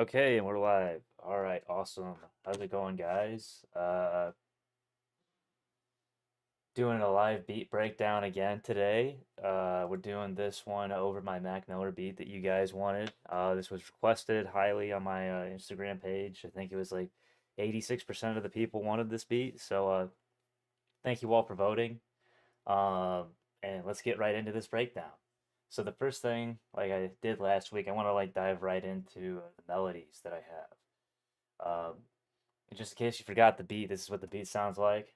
Okay, and we're live. All right, awesome. How's it going, guys? Doing a live beat breakdown again today. We're doing this one over my Mac Miller beat that you guys wanted. This was requested highly on my Instagram page. I think it was like 86% of the people wanted this beat. So thank you all for voting. Um, and let's get right into this breakdown. So the first thing, like I did last week, I want to like dive right into the melodies that I have. And just in case you forgot the beat, this is what the beat sounds like.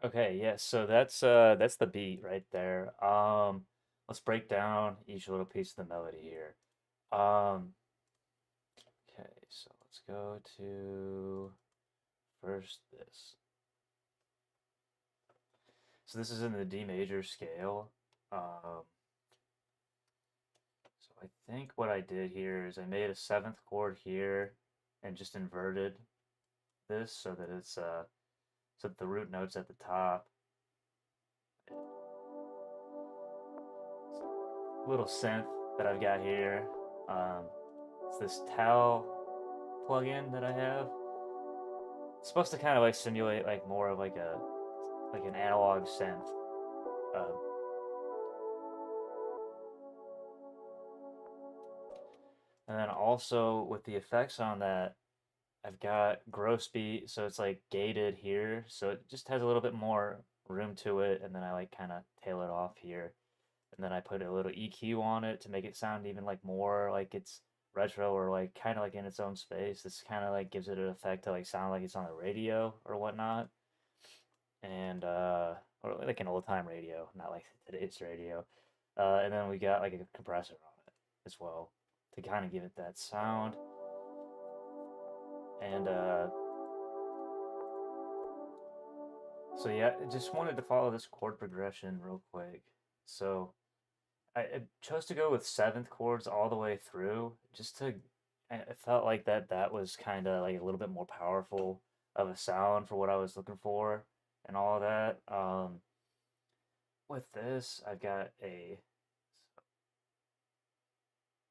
Okay, yeah, so that's the beat right there. Let's break down each little piece of the melody here. Um, okay, so let's go to first this. So this is in the D major scale. So I think what I did here is I made a seventh chord here and just inverted this so that it's so that the root note's at the top. Little synth that I've got here. Um, it's this Tal plugin that I have. It's supposed to kind of like simulate like more of like a like an analog synth. Uh, and then also with the effects on that, I've got gross beat, so it's like gated here, so it just has a little bit more room to it, and then I like kind of tail it off here, and then I put a little EQ on it to make it sound even like more like it's retro or like kind of like in its own space. This kind of like gives it an effect to like sound like it's on the radio or whatnot, and or like an old time radio, not like today's radio. And then we got like a compressor on it as well to kind of give it that sound. And so yeah, I just wanted to follow this chord progression real quick. So I chose to go with seventh chords all the way through, just to. I felt like that was kind of like a little bit more powerful of a sound for what I was looking for and all of that. With this, I've got a.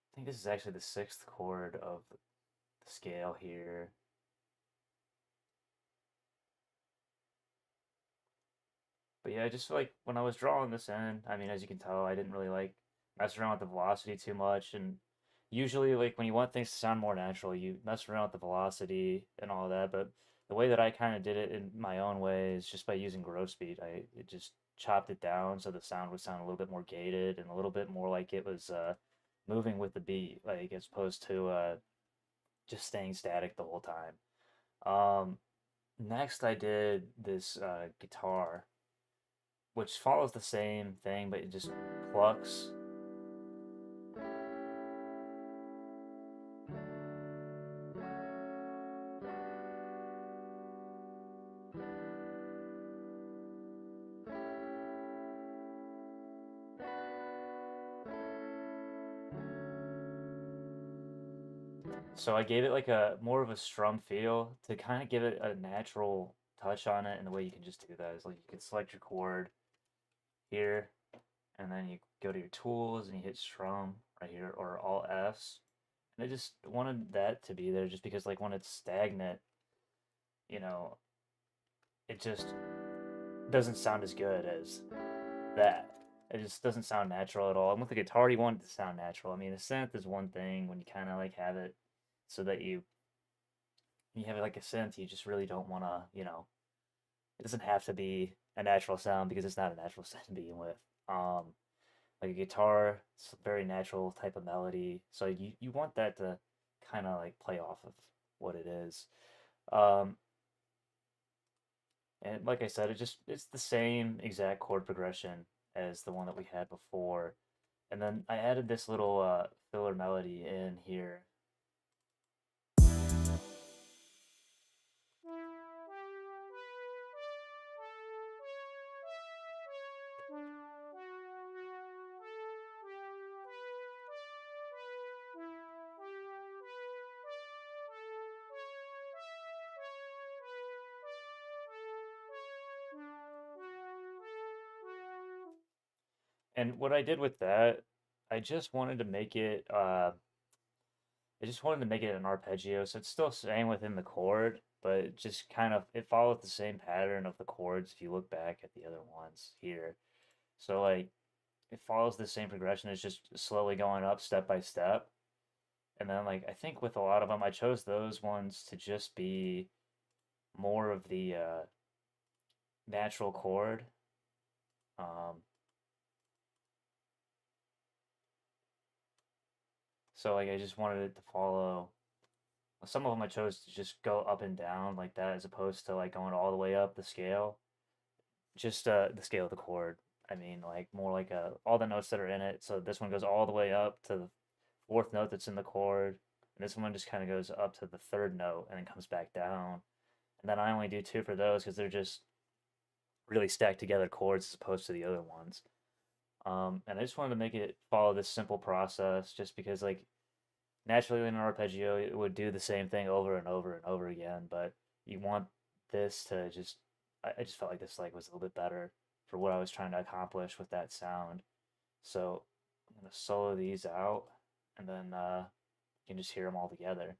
I think this is actually the sixth chord of the scale here. But yeah, I just feel like when I was drawing this in, I mean, as you can tell, I didn't really like mess around with the velocity too much. And usually, like when you want things to sound more natural, you mess around with the velocity and all that. But the way that I kind of did it in my own way is just by using gross beat. I it just chopped it down so the sound would sound a little bit more gated and a little bit more like it was moving with the beat, like as opposed to just staying static the whole time. Um, Next, I did this guitar, which follows the same thing, but it just plucks. So I gave it like a more of a strum feel to kind of give it a natural touch on it. And the way you can just do that is like you can select your chord here, and then you go to your tools and you hit strum right here or all Fs. And I just wanted that to be there just because like when it's stagnant, you know, it just doesn't sound as good as that. It just doesn't sound natural at all. And with the guitar, you want it to sound natural. I mean, a synth is one thing when you kind of like have it so that you have it like a synth, you just really don't want to, it doesn't have to be a natural sound because it's not a natural sound to begin with. Um, like a guitar, it's a very natural type of melody. So you want that to kind of like play off of what it is. Um, And like I said, it's the same exact chord progression as the one that we had before. And then I added this little filler melody in here. And what I did with that, I just wanted to make it I just wanted to make it an arpeggio, so it's still staying within the chord, but it just kind of it followed the same pattern of the chords if you look back at the other ones here. So like it follows the same progression, it's just slowly going up step by step. And then like I think with a lot of them I chose those ones to just be more of the natural chord. Um, so like I just wanted it to follow some of them I chose to just go up and down like that as opposed to like going all the way up the scale. Just the scale of the chord. I mean, like more like all the notes that are in it. So this one goes all the way up to the fourth note that's in the chord, and this one just kind of goes up to the third note and then comes back down. And then I only do two for those because they're just really stacked together chords as opposed to the other ones. And I just wanted to make it follow this simple process, just because like naturally in an arpeggio it would do the same thing over and over and over again, but you want this to just I just felt like this like was a little bit better for what I was trying to accomplish with that sound. So I'm gonna solo these out and then you can just hear them all together.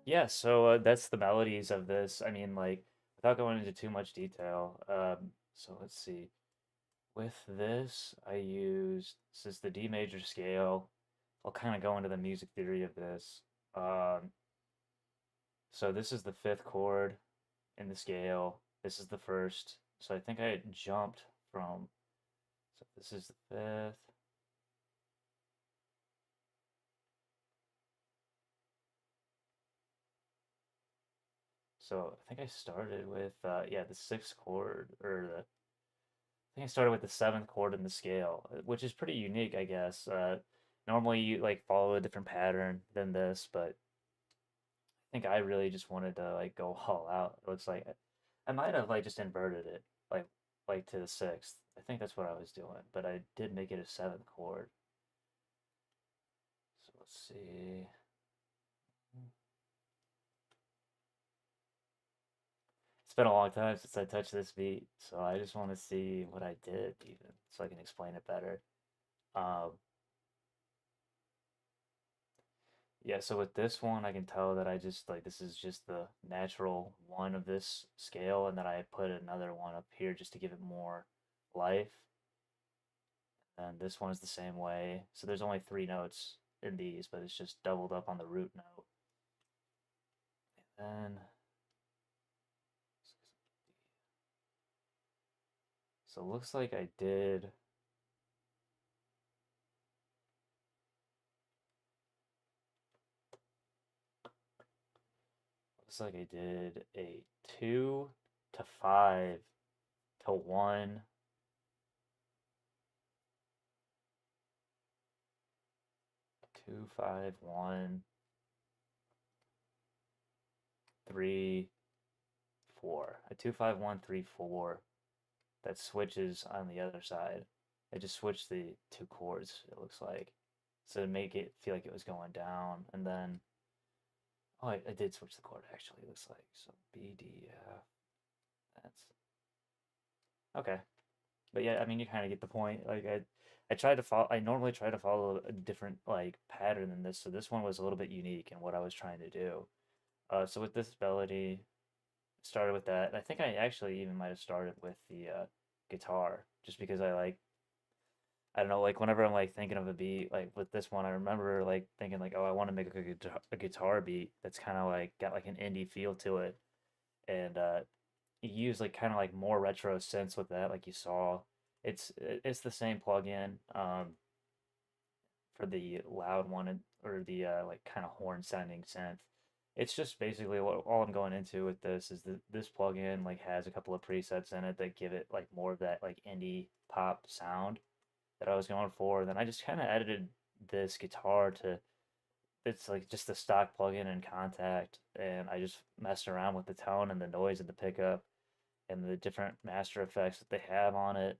Yeah, so that's the melodies of this. I mean, like, without going into too much detail, so let's see. With this, I used, this is the D major scale. I'll kind of go into the music theory of this. Um, so this is the fifth chord in the scale. This is the first. So I think I had jumped from, so this is the fifth. So I think I started with, yeah, the sixth chord, or the, I think I started with the seventh chord in the scale, which is pretty unique, I guess. Normally you like follow a different pattern than this, but I think I really just wanted to like go all out. It looks like I might have like just inverted it, like to the sixth. I think that's what I was doing, but I did make it a seventh chord. So let's see. It's been a long time since I touched this beat, so I just want to see what I did even, so I can explain it better. Um, Yeah, so with this one, I can tell that I just like this is just the natural one of this scale, and then I put another one up here just to give it more life. And this one is the same way. So there's only three notes in these, but it's just doubled up on the root note. And then, so it looks like I did a 2 to 5 to 1, 2 5 1 3 4, a 2 5 1 3 4 that switches on the other side. I just switched the two chords, it looks like. So to make it feel like it was going down. And then, oh, I did switch the chord actually, it looks like. So B, D, F, that's, okay. But yeah, I mean, you kind of get the point. Like, I tried to follow, I normally try to follow a different, like, pattern than this. So this one was a little bit unique in what I was trying to do. So with this melody, started with that. I think I actually even might have started with the guitar, just because I don't know, like whenever I'm like thinking of a beat, like with this one, I remember like thinking like, oh, I want to make a guitar beat that's kind of like got like an indie feel to it, and you use like kind of like more retro synths with that, like you saw. It's the same plugin for the loud one or the like kind of horn sounding synth. It's just basically what all I'm going into with this is that this plugin like has a couple of presets in it that give it like more of that like indie pop sound that I was going for. Then I just kind of edited this guitar to it's like just the stock plugin in Contact, and I just messed around with the tone and the noise and the pickup and the different master effects that they have on it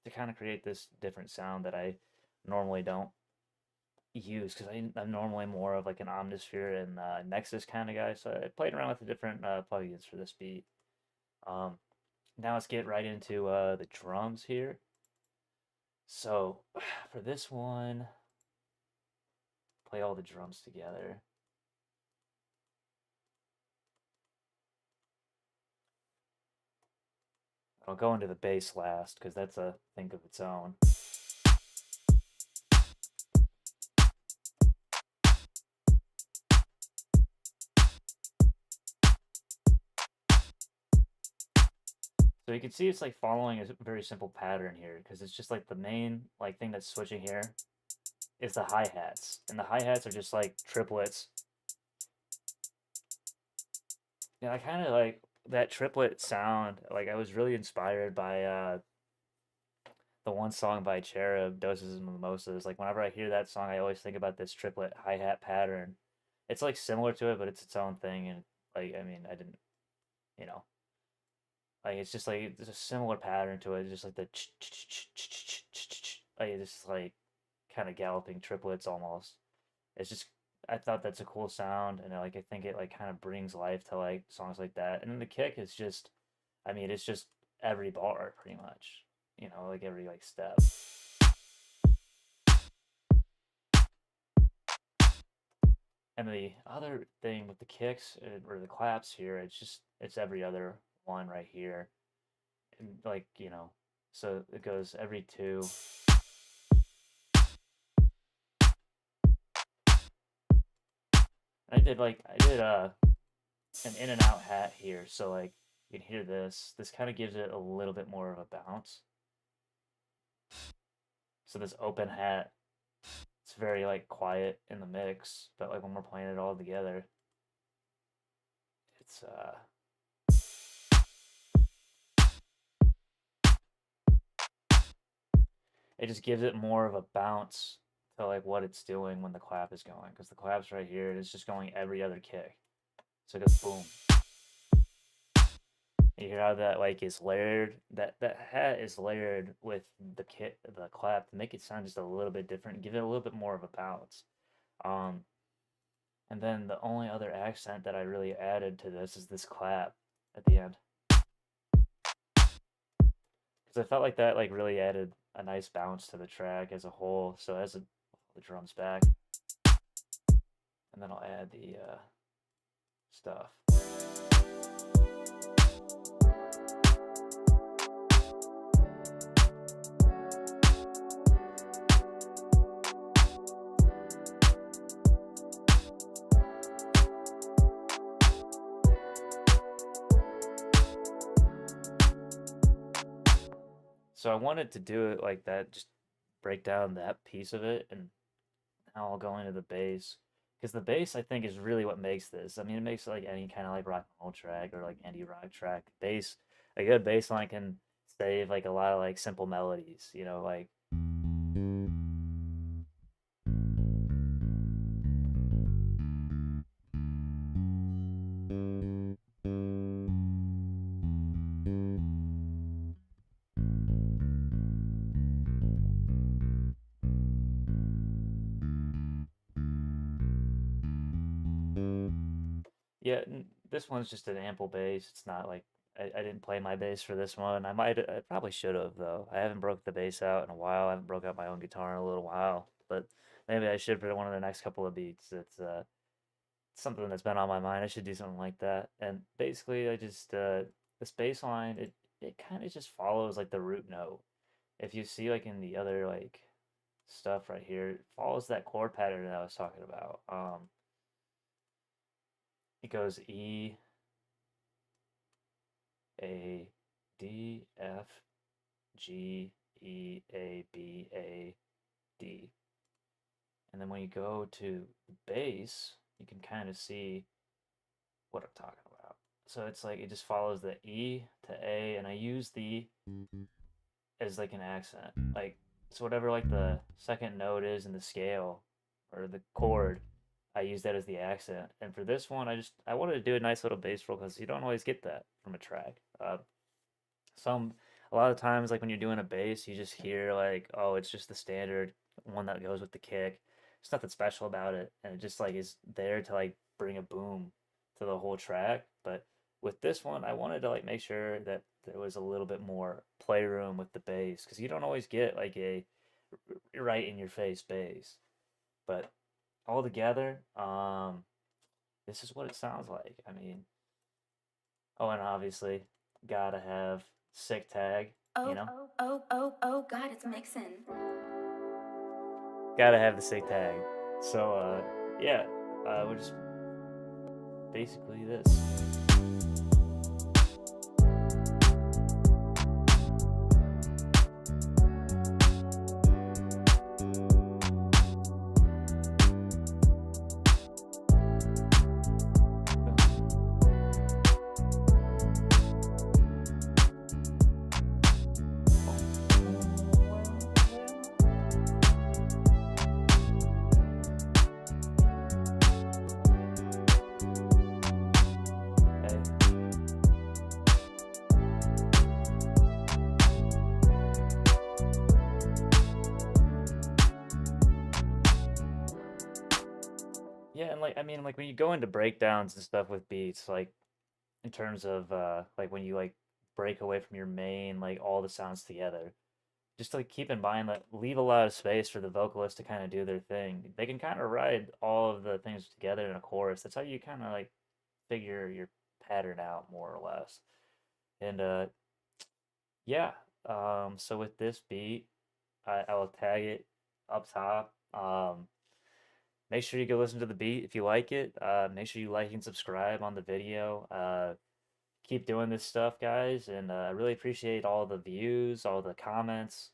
to kind of create this different sound that I normally don't use because I'm normally more of like an Omnisphere and Nexus kind of guy. So I played around with the different plugins for this beat. Um, Now let's get right into the drums here. So for this one, play all the drums together. I'll go into the bass last because that's a thing of its own. So you can see it's like following a very simple pattern here because it's just like the main like thing that's switching here is the hi-hats. And the hi-hats are just like triplets. And I kind of like that triplet sound. Like I was really inspired by the one song by Cherub, Doses and Mimosas. Like whenever I hear that song, I always think about this triplet hi-hat pattern. It's like similar to it, but it's its own thing. And like, I mean, I didn't, you know, like it's just like there's a similar pattern to it. It's just like the like it's just like kind of galloping triplets almost. It's just I thought that's a cool sound, and like I think it like kind of brings life to like songs like that. And then the kick is just, I mean, it's just every bar pretty much, like every like step. And the other thing with the kicks or the claps here, it's every other one right here, and like so it goes every two. I did an in and out hat here, so like you can hear this. This kind of gives it a little bit more of a bounce. So this open hat, it's very like quiet in the mix, but like when we're playing it all together, it's it just gives it more of a bounce to like what it's doing when the clap is going, because the clap's right here, it's just going every other kick. So it goes boom. You hear how that like is layered? That hat is layered with the clap to make it sound just a little bit different, give it a little bit more of a bounce. Um, and then the only other accent that I really added to this is this clap at the end, because I felt like that like really added a nice bounce to the track as a whole. So as the drums back, and then I'll add the stuff. So I wanted to do it like that, just break down that piece of it, and now I'll go into the bass. Because the bass, I think, is really what makes this. I mean, it makes like any kind of like rock and roll track or like indie rock track. Bass, a good bass line can save like a lot of like simple melodies, like yeah, this one's just an ample bass. It's not like I didn't play my bass for this one. I probably should have though. I haven't broke the bass out in a while. I haven't broke out my own guitar in a little while, but maybe I should for one of the next couple of beats. It's something that's been on my mind. I should do something like that. And basically, I just this bass line, it kind of just follows like the root note. If you see like in the other like stuff right here. It follows that chord pattern that I was talking about. It goes E, A, D, F, G, E, A, B, A, D. And then when you go to the bass, you can kind of see what I'm talking about. So it's like it just follows the E to A, and I use the as like an accent. Like, so whatever like the second note is in the scale or the chord, I use that as the accent. And for this one, I wanted to do a nice little bass roll because you don't always get that from a track. Some a lot of times like when you're doing a bass, you just hear like, oh, it's just the standard one that goes with the kick. There's nothing special about it, and it just like is there to like bring a boom to the whole track. But with this one, I wanted to like make sure that there was a little bit more playroom with the bass because you don't always get like a right in your face bass. But all together, this is what it sounds like. I mean, oh, and obviously gotta have sick tag, you know? Oh, God, it's MXN. Gotta have the sick tag. So, yeah, we're just basically this. Yeah, and like I mean, like when you go into breakdowns and stuff with beats, like in terms of like when you like break away from your main, like all the sounds together, just like keep in mind that leave a lot of space for the vocalist to kind of do their thing. They can kind of ride all of the things together in a chorus. That's how you kind of like figure your pattern out more or less. And yeah, so with this beat, I will tag it up top. Make sure you go listen to the beat if you like it. Make sure you like and subscribe on the video. Keep doing this stuff, guys, and I really appreciate all the views, all the comments,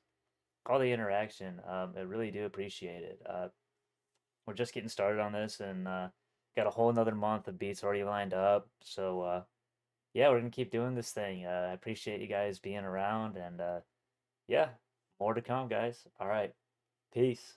all the interaction. I really do appreciate it. We're just getting started on this, and got a whole another month of beats already lined up. So yeah, we're gonna keep doing this thing. I appreciate you guys being around, and yeah, more to come, guys. All right, peace.